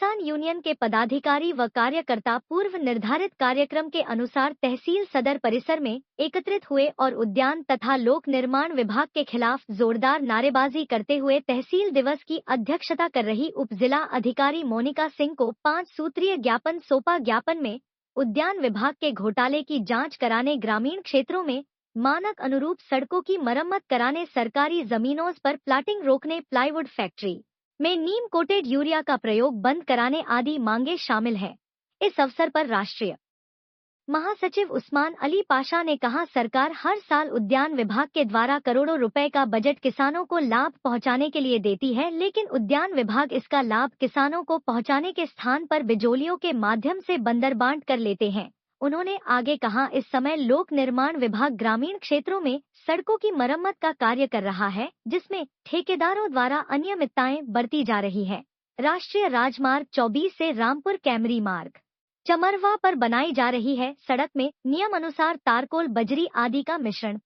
किसान यूनियन के पदाधिकारी व कार्यकर्ता पूर्व निर्धारित कार्यक्रम के अनुसार तहसील सदर परिसर में एकत्रित हुए और उद्यान तथा लोक निर्माण विभाग के खिलाफ जोरदार नारेबाजी करते हुए तहसील दिवस की अध्यक्षता कर रही उप जिला अधिकारी मोनिका सिंह को 5 सूत्रीय ज्ञापन सौंपा। ज्ञापन में उद्यान विभाग के घोटाले की जांच कराने, ग्रामीण क्षेत्रों में मानक अनुरूप सड़कों की मरम्मत कराने, सरकारी जमीनों पर प्लाटिंग रोकने, प्लाईवुड फैक्ट्री में नीम कोटेड यूरिया का प्रयोग बंद कराने आदि मांगे शामिल हैं। इस अवसर पर राष्ट्रीय महासचिव उस्मान अली पाशा ने कहा, सरकार हर साल उद्यान विभाग के द्वारा करोड़ों रुपए का बजट किसानों को लाभ पहुंचाने के लिए देती है, लेकिन उद्यान विभाग इसका लाभ किसानों को पहुंचाने के स्थान पर बिचौलियों के माध्यम से बंदर बांट कर लेते हैं। उन्होंने आगे कहा, इस समय लोक निर्माण विभाग ग्रामीण क्षेत्रों में सड़कों की मरम्मत का कार्य कर रहा है, जिसमें ठेकेदारों द्वारा अनियमितताएं बरती जा रही है। राष्ट्रीय राजमार्ग 24 से रामपुर कैमरी मार्ग चमरवा पर बनाई जा रही है सड़क में नियम अनुसार तारकोल, बजरी आदि का मिश्रण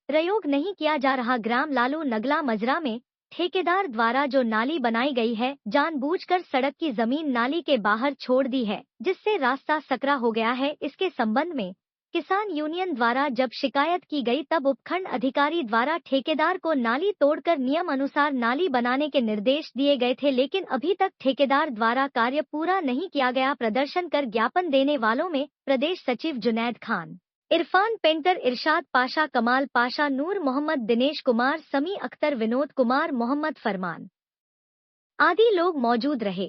प्रयोग नहीं किया जा रहा। ग्राम लालू नगला मजरा में ठेकेदार द्वारा जो नाली बनाई गई है, जानबूझकर सड़क की जमीन नाली के बाहर छोड़ दी है, जिससे रास्ता सकरा हो गया है। इसके संबंध में किसान यूनियन द्वारा जब शिकायत की गई, तब उपखंड अधिकारी द्वारा ठेकेदार को नाली तोड़कर नियम अनुसार नाली बनाने के निर्देश दिए गए थे, लेकिन अभी तक ठेकेदार द्वारा कार्य पूरा नहीं किया गया। प्रदर्शन कर ज्ञापन देने वालों में प्रदेश सचिव जुनैद खान, इरफान पेंटर, इरशाद पाशा, कमाल पाशा, नूर मोहम्मद, दिनेश कुमार, समी अख्तर, विनोद कुमार, मोहम्मद फरमान आदि लोग मौजूद रहे।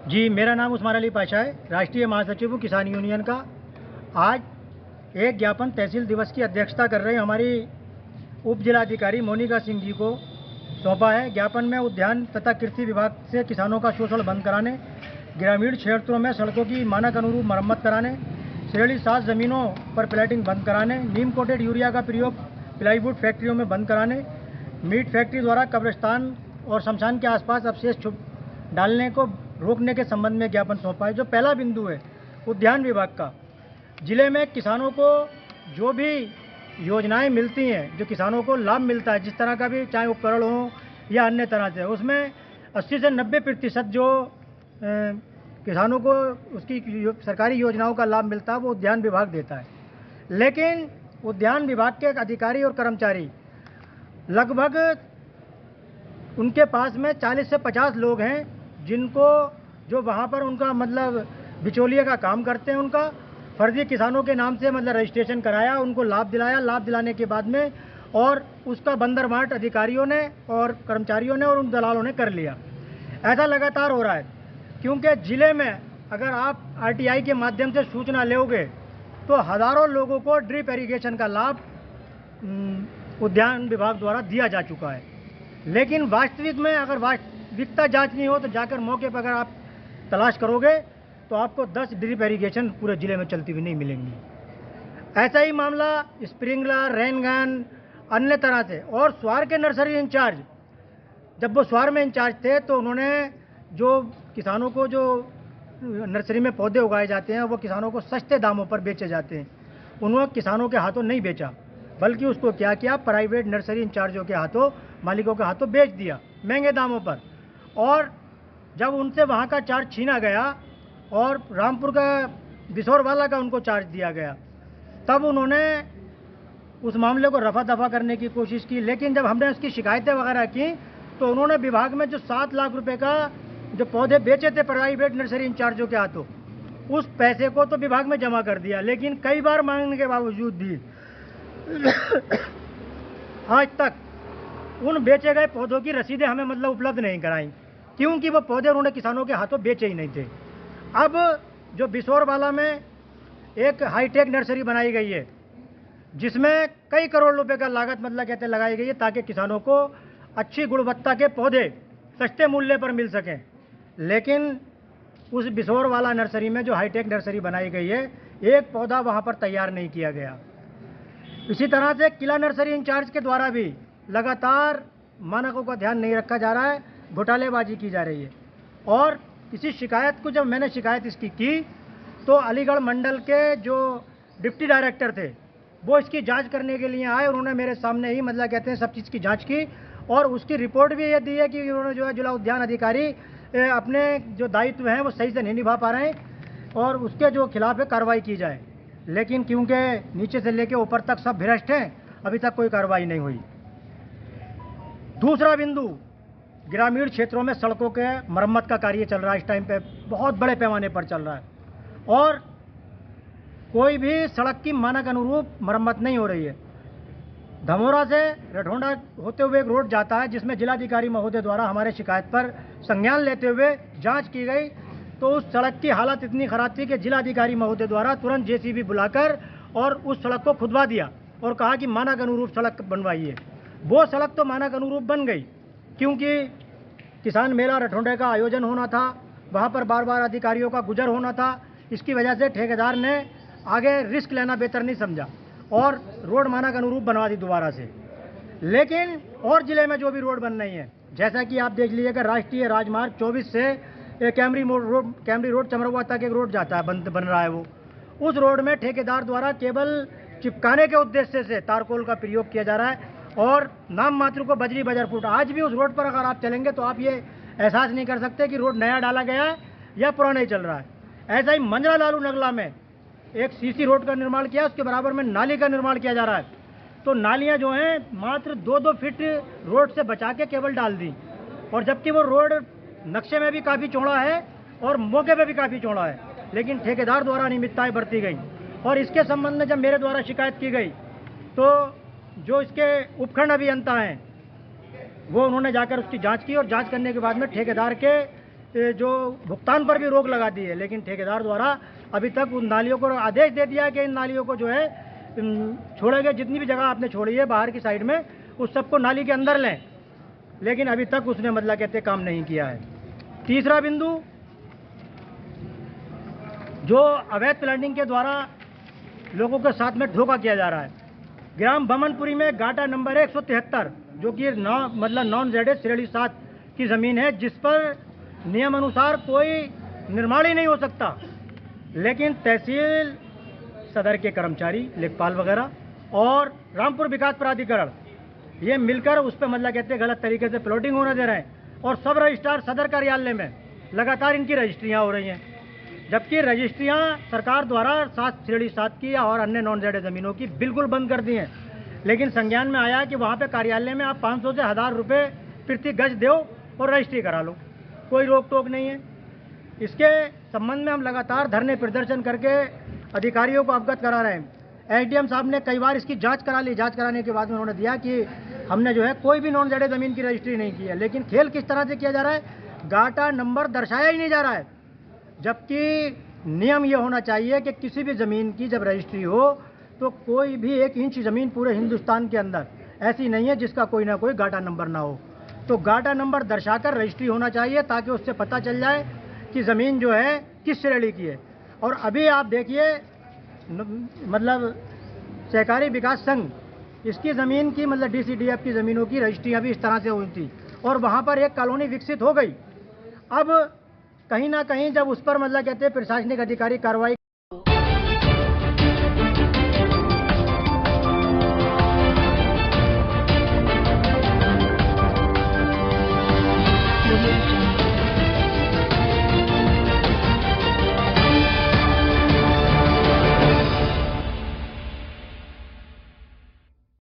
जी, मेरा नाम उस्मान अली पाशा है, राष्ट्रीय महासचिव हूँ किसान यूनियन का। आज एक ज्ञापन तहसील दिवस की अध्यक्षता कर रहे हमारी उप जिलाधिकारी मोनिका सिंह जी को सौंपा है। ज्ञापन में उद्यान तथा कृषि विभाग से किसानों का शोषण बंद कराने, ग्रामीण क्षेत्रों में सड़कों की मानक अनुरूप मरम्मत कराने, श्रेणी 7 जमीनों पर प्लाटिंग बंद कराने, नीम कोटेड यूरिया का प्रयोग प्लाईवुड फैक्ट्रियों में बंद कराने, मीट फैक्ट्री द्वारा कब्रिस्तान और शमशान के आसपास अवशेष डालने को रोकने के संबंध में ज्ञापन सौंपा है। जो पहला बिंदु है उद्यान विभाग का, जिले में किसानों को जो भी योजनाएं मिलती हैं, जो किसानों को लाभ मिलता है, जिस तरह का भी, चाहे उपकरण हो या अन्य तरह से, उसमें 80 से 90% जो किसानों को उसकी सरकारी योजनाओं का लाभ मिलता है, वो उद्यान विभाग देता है। लेकिन उद्यान विभाग के अधिकारी और कर्मचारी लगभग उनके पास में 40 से 50 लोग हैं, जिनको जो वहाँ पर उनका मतलब बिचौलिए का काम करते हैं, उनका फर्जी किसानों के नाम से मतलब रजिस्ट्रेशन कराया, उनको लाभ दिलाया, लाभ दिलाने के बाद में और उसका बंदर बांट अधिकारियों ने और कर्मचारियों ने और उन दलालों ने कर लिया। ऐसा लगातार हो रहा है, क्योंकि ज़िले में अगर आप आरटीआई के माध्यम से सूचना लोगे तो हज़ारों लोगों को ड्रिप इरिगेशन का लाभ उद्यान विभाग द्वारा दिया जा चुका है। लेकिन वास्तविक में अगर वास्तविकता जांचनी हो तो जाकर मौके पर अगर आप तलाश करोगे तो आपको 10 ड्रिप इरिगेशन पूरे ज़िले में चलती हुई नहीं मिलेंगी। ऐसा ही मामला स्प्रिंकलर, रेनगन, अन्य तरह से। और स्वार के नर्सरी इंचार्ज, जब वो स्वार में इंचार्ज थे तो उन्होंने जो किसानों को जो नर्सरी में पौधे उगाए जाते हैं वो किसानों को सस्ते दामों पर बेचे जाते हैं, उन्होंने किसानों के हाथों नहीं बेचा, बल्कि उसको क्या किया, प्राइवेट नर्सरी इंचार्जों के हाथों, मालिकों के हाथों बेच दिया महंगे दामों पर। और जब उनसे वहाँ का चार्ज छीना गया और रामपुर का बिसौरवाला का उनको चार्ज दिया गया, तब उन्होंने उस मामले को रफा दफा करने की कोशिश की। लेकिन जब हमने उसकी शिकायतें वगैरह की तो उन्होंने विभाग में जो 7 लाख रुपए का जो पौधे बेचे थे प्राइवेट नर्सरी इंचार्जों के हाथों, उस पैसे को तो विभाग में जमा कर दिया। लेकिन कई बार मांगने के बावजूद भी आज तक उन बेचे गए पौधों की रसीदें हमें मतलब उपलब्ध नहीं कराई, क्योंकि वो पौधे उन्होंने किसानों के हाथों बेचे ही नहीं थे। अब जो बिसौरवाला में एक हाईटेक नर्सरी बनाई गई है, जिसमें कई करोड़ रुपए का लागत मतलब कहते लगाई गई है, ताकि किसानों को अच्छी गुणवत्ता के पौधे सस्ते मूल्य पर मिल सकें। लेकिन उस बिसौरवाला नर्सरी में जो हाईटेक नर्सरी बनाई गई है, एक पौधा वहाँ पर तैयार नहीं किया गया। इसी तरह से किला नर्सरी इंचार्ज के द्वारा भी लगातार मानकों का ध्यान नहीं रखा जा रहा है, घोटालेबाजी की जा रही है। और इसी शिकायत को जब मैंने शिकायत इसकी की तो अलीगढ़ मंडल के जो डिप्टी डायरेक्टर थे वो इसकी जांच करने के लिए आए। उन्होंने मेरे सामने ही मतलब कहते हैं सब चीज़ की जांच की और उसकी रिपोर्ट भी ये दी है कि उन्होंने जो है जिला उद्यान अधिकारी अपने जो दायित्व हैं वो सही से नहीं निभा पा रहे हैं और उसके जो खिलाफ है कार्रवाई की जाए। लेकिन क्योंकि नीचे से लेके ऊपर तक सब भ्रष्ट हैं, अभी तक कोई कार्रवाई नहीं हुई। दूसरा बिंदु, ग्रामीण क्षेत्रों में सड़कों के मरम्मत का कार्य चल रहा है, इस टाइम पे बहुत बड़े पैमाने पर चल रहा है और कोई भी सड़क की मानक अनुरूप मरम्मत नहीं हो रही है। धमोरा से रठोंडा होते हुए एक रोड जाता है जिसमें जिलाधिकारी महोदय द्वारा हमारे शिकायत पर संज्ञान लेते हुए जांच की गई, तो उस सड़क की हालत इतनी खराब थी कि जिलाधिकारी महोदय द्वारा तुरंत जेसीबी बुलाकर और उस सड़क को खुदवा दिया और कहा कि मानक अनुरूप सड़क बनवाइए। वो सड़क तो मानक अनुरूप बन गई, क्योंकि किसान मेला रठोंडे का आयोजन होना था, वहाँ पर बार बार अधिकारियों का गुजर होना था। इसकी वजह से ठेकेदार ने आगे रिस्क लेना बेहतर नहीं समझा और रोड मानक अनुरूप बनवा दी दोबारा से। लेकिन और जिले में जो भी रोड बन रही है, जैसा कि आप देख लीजिएगा, राष्ट्रीय राजमार्ग 24 से कैमरी रोड चमरवा तक एक रोड जाता है, बन रहा है वो। उस रोड में ठेकेदार द्वारा केवल चिपकाने के उद्देश्य से तारकोल का प्रयोग किया जा रहा है और नाम मात्र को बजरी बजर फुट। आज भी उस रोड पर अगर आप चलेंगे तो आप ये एहसास नहीं कर सकते कि रोड नया डाला गया है या पुराना ही चल रहा है। ऐसा ही मंजरा लालू नगला में एक सीसी रोड का निर्माण किया, उसके बराबर में नाली का निर्माण किया जा रहा है। तो नालियां जो हैं मात्र 2-2 फीट रोड से बचा के केवल डाल दी, और जबकि वो रोड नक्शे में भी काफ़ी चौड़ा है और मौके पे भी काफ़ी चौड़ा है, लेकिन ठेकेदार द्वारा अनियमितताएं बरती गई। और इसके संबंध में जब मेरे द्वारा शिकायत की गई तो जो इसके उपखंड अभियंता हैं वो उन्होंने जाकर उसकी जांच की और जांच करने के बाद में ठेकेदार के जो भुगतान पर भी रोक लगा दी है। लेकिन ठेकेदार द्वारा अभी तक उन नालियों को आदेश दे दिया कि इन नालियों को जो है छोड़ेंगे, जितनी भी जगह आपने छोड़ी है बाहर की साइड में उस सबको नाली के अंदर लें, लेकिन अभी तक उसने मतलब कहते काम नहीं किया है। तीसरा बिंदु, जो अवैध प्लानिंग के द्वारा लोगों के साथ में धोखा किया जा रहा है। ग्राम बमनपुरी में गाटा नंबर 173 जो कि नॉन जेडेड श्रेणी 7 की ज़मीन है, जिस पर नियम अनुसार कोई निर्माण ही नहीं हो सकता, लेकिन तहसील सदर के कर्मचारी, लेखपाल वगैरह और रामपुर विकास प्राधिकरण ये मिलकर उस पर मतलब कहते गलत तरीके से प्लॉटिंग होने दे रहे हैं और सब रजिस्ट्रार सदर कार्यालय में लगातार इनकी रजिस्ट्रियाँ हो रही हैं, जबकि रजिस्ट्रियाँ सरकार द्वारा 7 श्रेणी 7 की और अन्य नॉन जेडेड ज़मीनों की बिल्कुल बंद कर दी हैं। लेकिन संज्ञान में आया कि वहाँ पे कार्यालय में आप 500 से 1000 रुपये प्रति गज दो और रजिस्ट्री करा लो, कोई रोक टोक नहीं है। इसके संबंध में हम लगातार धरने प्रदर्शन करके अधिकारियों को अवगत करा रहे हैं। एसडीएम साहब ने कई बार इसकी जांच करा ली, जांच कराने के बाद में उन्होंने दिया कि हमने जो है कोई भी नॉन जेडेड ज़मीन की रजिस्ट्री नहीं की है। लेकिन खेल किस तरह से किया जा रहा है, गाटा नंबर दर्शाया ही नहीं जा रहा है, जबकि नियम ये होना चाहिए कि किसी भी ज़मीन की जब रजिस्ट्री हो तो कोई भी 1 इंच ज़मीन पूरे हिंदुस्तान के अंदर ऐसी नहीं है जिसका कोई ना कोई गाटा नंबर ना हो। तो गाटा नंबर दर्शाकर रजिस्ट्री होना चाहिए ताकि उससे पता चल जाए कि ज़मीन जो है किस श्रेणी की है। और अभी आप देखिए मतलब सहकारी विकास संघ, इसकी ज़मीन की मतलब DCDF की ज़मीनों की रजिस्ट्रियाँ भी इस तरह से हुई थी और वहाँ पर एक कॉलोनी विकसित हो गई। अब कहीं ना कहीं जब उस पर मतलब कहते हैं प्रशासनिक अधिकारी कार्रवाई